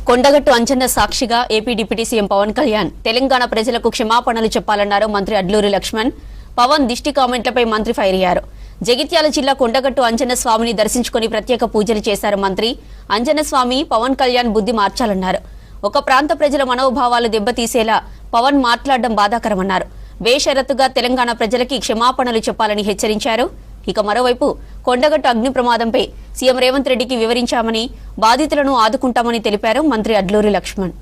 కొండగట్టు అంజన్న సాక్షిగా AP deputy CM Pawan Kalyan Telangana ప్రజలకు క్షమాపణలు చెప్పాలన్నారు మంత్రి అడ్లూరి లక్ష్మణ్. పవన్ దిష్టి కామెంట్లపై మంత్రి ఫైర్ అయ్యారు. జగిత్యాల జిల్లా కొండగట్టు అంజన్న స్వామిని దర్శించుకుని ప్రత్యేక పూజలు చేశారు మంత్రి. అంజన్న స్వామి పవన్ కళ్యాణ్ బుద్ధి మార్చాలన్నారు. ఒక ప్రాంత ప్రజల మనోభావాలు దెబ్బతీసేలా పవన్ మాట్లాడడం బాధాకరమన్నారు. బేషరతుగా తెలంగాణ ప్రజలకి క్షమాపణలు చెప్పాలని హెచ్చరించారు. ఇక మరోవైపు కొండగట్టు అగ్ని ప్రమాదంపై సీఎం రేవంత్ రెడ్డికి వివరించామని, బాధితులను ఆదుకుంటామని తెలిపారు మంత్రి అడ్లూరి లక్ష్మణ్.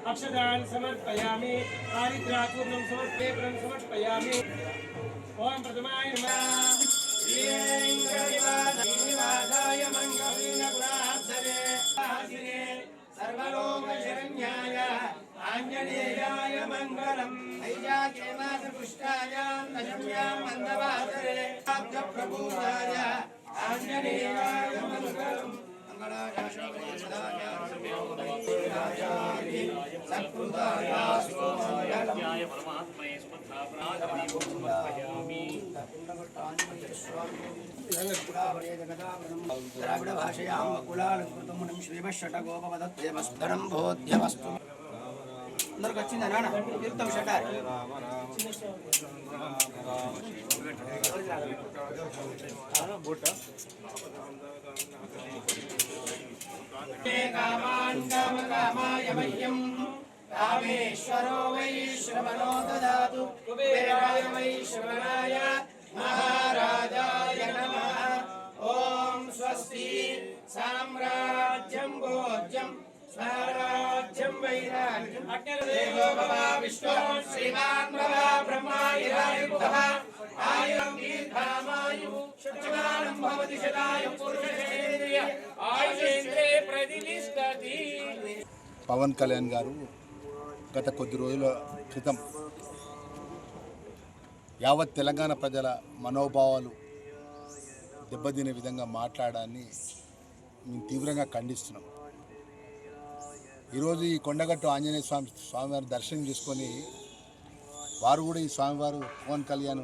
अक्षदान समर्पयामि आरिद्रापूर्णं समर्पयामि ओम प्रथमाय नमः श्रीवेंकटनिवासाय मंगलेन गुणाब्धये आदिने सर्वलोक शरण्याय आंजनेयाय मंगलम् ऐजाके मासपुष्टायां दशम्यां मन्दवासरे आब्ध प्रभुराय आंजनेयाय मंगलम् द्राविड भाषयां कुलालकृतमुनिं श्रीवषटगोपवदत्तेवस्तरं बोध्यवस्तु అందరికి వచ్చిందా నాన్న తీర్థం షటార్ కామాయ మహ్యం కామేశ్వరో వై శ్రవణో దదాతు కుబేరాయ వై శ్రవణాయ మహారాజాయ నమః. ఓం స్వస్తి సామ్రాజ్యం భోజ్యం స్వరాజ్యం వైరాజ్యం అగ్నిదేవో భవ విష్ణు శ్రీమాన్ భవ బ్రహ్మాయురాయుక్తః ఆయురం దీర్ఘామాయు శతమానం భవతి శతాయు పురుషేంద్రియ ఆయుషేంద్రే ప్రతిష్టతి. పవన్ కళ్యాణ్ గారు గత కొద్ది రోజుల క్రితం యావత్ తెలంగాణ ప్రజల మనోభావాలు దెబ్బతినే విధంగా మాట్లాడాన్ని మేము తీవ్రంగా ఖండిస్తున్నాం. ఈరోజు ఈ కొండగట్టు ఆంజనేయ స్వామివారి దర్శనం చేసుకొని వారు కూడా ఈ స్వామివారు పవన్ కళ్యాణ్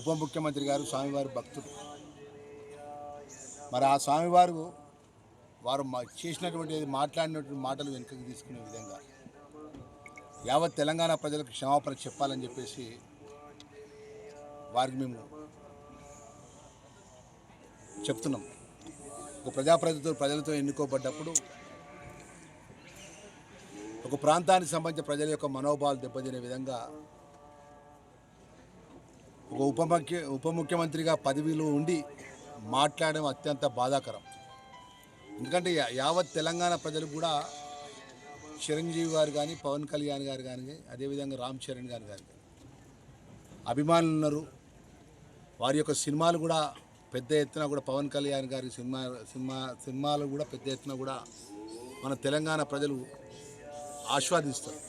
ఉప ముఖ్యమంత్రి గారు స్వామివారి భక్తుడు. మరి ఆ స్వామివారు వారు చేసినటువంటి మాట్లాడినటువంటి మాటలు వెనుకకి తీసుకునే విధంగా యావత్ తెలంగాణ ప్రజలకు క్షమాపణ చెప్పాలని చెప్పేసి వారికి మేము చెప్తున్నాం. ఒక ప్రజలతో ఎన్నుకోబడ్డప్పుడు ఒక ప్రాంతానికి సంబంధించిన ప్రజల యొక్క మనోభావాలు దెబ్బతినే విధంగా ఒక ఉప ముఖ్యమంత్రిగా పదవిలో ఉండి మాట్లాడడం అత్యంత బాధాకరం. ఎందుకంటే యావత్ తెలంగాణ ప్రజలు కూడా చిరంజీవి గారు కానీ, పవన్ కళ్యాణ్ గారు కానీ, అదేవిధంగా రామ్ చరణ్ గారు కానీ అభిమానులు ఉన్నారు. వారి యొక్క సినిమాలు కూడా పెద్ద ఎత్తున కూడా పవన్ కళ్యాణ్ గారి సినిమాలు కూడా పెద్ద ఎత్తున కూడా మన తెలంగాణ ప్రజలు ఆస్వాదిస్తారు.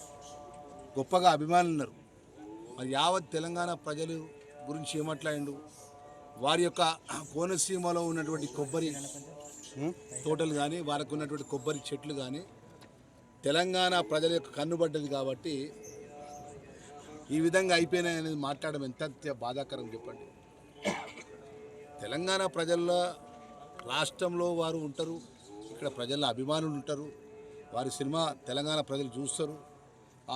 గొప్పగా అభిమానులు ఉన్నారు. మరి యావత్ తెలంగాణ ప్రజలు గురించి ఏమాట్లాడిండు, వారి యొక్క కోనసీమలో ఉన్నటువంటి కొబ్బరి తోటలు కానీ, వారికి ఉన్నటువంటి కొబ్బరి చెట్లు కానీ తెలంగాణ ప్రజల యొక్క కన్నుబడ్డది కాబట్టి ఈ విధంగా అయిపోయినాయి అనేది మాట్లాడడం ఎంత బాధాకరం చెప్పండి. తెలంగాణ ప్రజల రాష్ట్రంలో వారు ఉంటారు, ఇక్కడ ప్రజల అభిమానులు ఉంటారు. వారి సినిమా తెలంగాణ ప్రజలు చూస్తారు.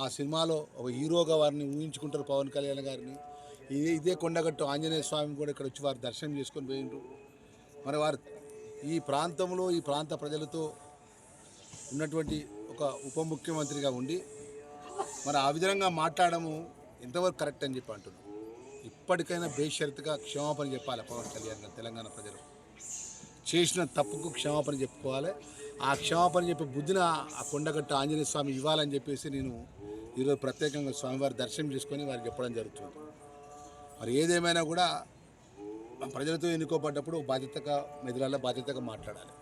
ఆ సినిమాలో ఒక హీరోగా వారిని ఊహించుకుంటారు పవన్ కళ్యాణ్ గారిని. ఇదే కొండగట్టు ఆంజనేయ స్వామి కూడా ఇక్కడ వచ్చి వారు దర్శనం చేసుకొని పోయిండ్రు. మరి వారు ఈ ప్రాంతంలో ఈ ప్రాంత ప్రజలతో ఉన్నటువంటి ఒక ఉప ముఖ్యమంత్రిగా ఉండి మరి ఆ విధంగా మాట్లాడము ఎంతవరకు కరెక్ట్ అని చెప్పి అంటున్నాం. ఇప్పటికైనా బేషరతుగా క్షమాపణ చెప్పాలి పవన్ కళ్యాణ్ గారు. తెలంగాణ ప్రజలు చేసిన తప్పుకు క్షమాపణ చెప్పుకోవాలి. ఆ క్షమాపణ చెప్పే బుద్ధిన ఆ కొండగట్టు ఆంజనేయ స్వామి ఇవ్వాలని చెప్పేసి నేను ఈరోజు ప్రత్యేకంగా స్వామివారి దర్శనం చేసుకొని వారికి చెప్పడం జరుగుతుంది. మరి ఏదేమైనా కూడా ప్రజలతో ఎన్నుకోబడ్డప్పుడు బాధ్యతగా మెదలాల బాధ్యతగా మాట్లాడాలి.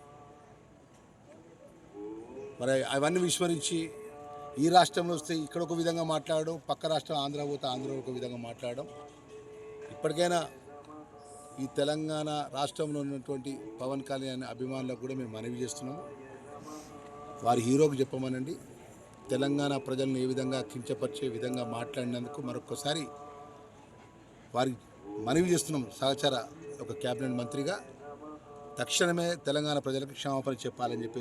మరి అవన్నీ విస్మరించి ఈ రాష్ట్రంలో వస్తే ఇక్కడ ఒక విధంగా మాట్లాడడం, పక్క రాష్ట్రం ఆంధ్ర పోతే ఆంధ్ర ఒక విధంగా మాట్లాడడం. ఇప్పటికైనా ఈ తెలంగాణ రాష్ట్రంలో ఉన్నటువంటి పవన్ కళ్యాణ్ అభిమానులకు కూడా మేము మనవి చేస్తున్నాము, వారి హీరోకి చెప్పమనండి. తెలంగాణ ప్రజలను ఏ విధంగా కించపరిచే విధంగా మాట్లాడినందుకు మరొకసారి వారికి మనవి చేస్తున్నాం. సహచర ఒక క్యాబినెట్ మంత్రిగా తక్షణమే తెలంగాణ ప్రజలకు క్షమాపణ చెప్పాలని చెప్పి